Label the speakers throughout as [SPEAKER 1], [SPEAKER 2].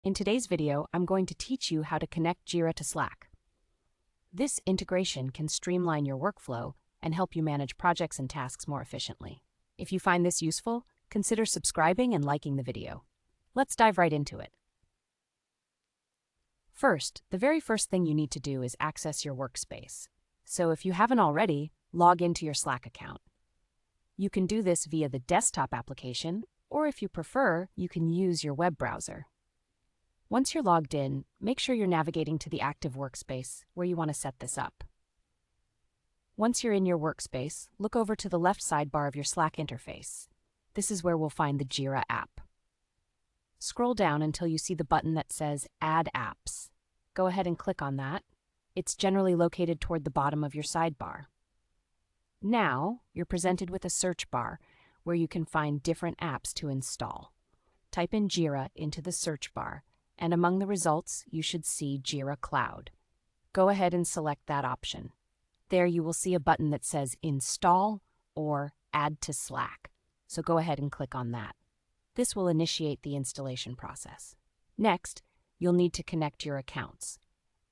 [SPEAKER 1] In today's video, I'm going to teach you how to connect Jira to Slack. This integration can streamline your workflow and help you manage projects and tasks more efficiently. If you find this useful, consider subscribing and liking the video. Let's dive right into it. First, the very first thing you need to do is access your workspace. So if you haven't already, log into your Slack account. You can do this via the desktop application, or if you prefer, you can use your web browser. Once you're logged in, make sure you're navigating to the active workspace where you want to set this up. Once you're in your workspace, look over to the left sidebar of your Slack interface. This is where we'll find the Jira app. Scroll down until you see the button that says Add Apps. Go ahead and click on that. It's generally located toward the bottom of your sidebar. Now, you're presented with a search bar where you can find different apps to install. Type in Jira into the search bar, and among the results, you should see Jira Cloud. Go ahead and select that option. There you will see a button that says Install or Add to Slack, so go ahead and click on that. This will initiate the installation process. Next, you'll need to connect your accounts.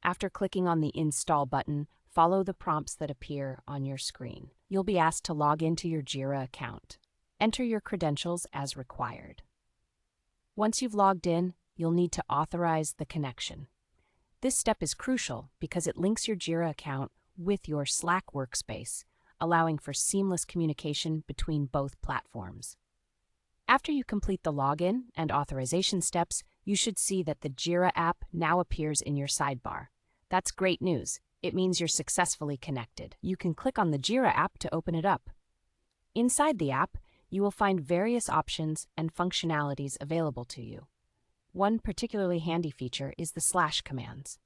[SPEAKER 1] After clicking on the Install button, follow the prompts that appear on your screen. You'll be asked to log into your Jira account. Enter your credentials as required. Once you've logged in, you'll need to authorize the connection. This step is crucial because it links your Jira account with your Slack workspace, allowing for seamless communication between both platforms. After you complete the login and authorization steps, you should see that the Jira app now appears in your sidebar. That's great news. It means you're successfully connected. You can click on the Jira app to open it up. Inside the app, you will find various options and functionalities available to you. One particularly handy feature is the slash commands.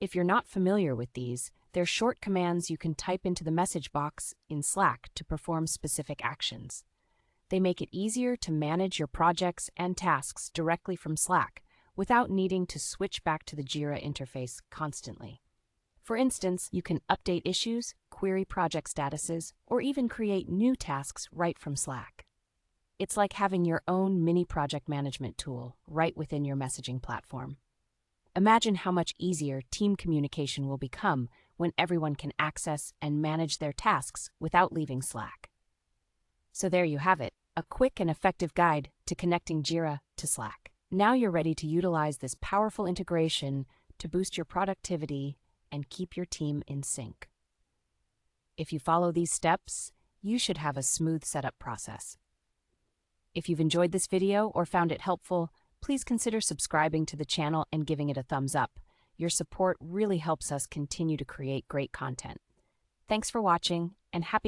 [SPEAKER 1] If you're not familiar with these, they're short commands you can type into the message box in Slack to perform specific actions. They make it easier to manage your projects and tasks directly from Slack without needing to switch back to the Jira interface constantly. For instance, you can update issues, query project statuses, or even create new tasks right from Slack. It's like having your own mini project management tool right within your messaging platform. Imagine how much easier team communication will become when everyone can access and manage their tasks without leaving Slack. So there you have it, a quick and effective guide to connecting Jira to Slack. Now you're ready to utilize this powerful integration to boost your productivity and keep your team in sync. If you follow these steps, you should have a smooth setup process. If you've enjoyed this video or found it helpful, please consider subscribing to the channel and giving it a thumbs up. Your support really helps us continue to create great content. Thanks for watching, and happy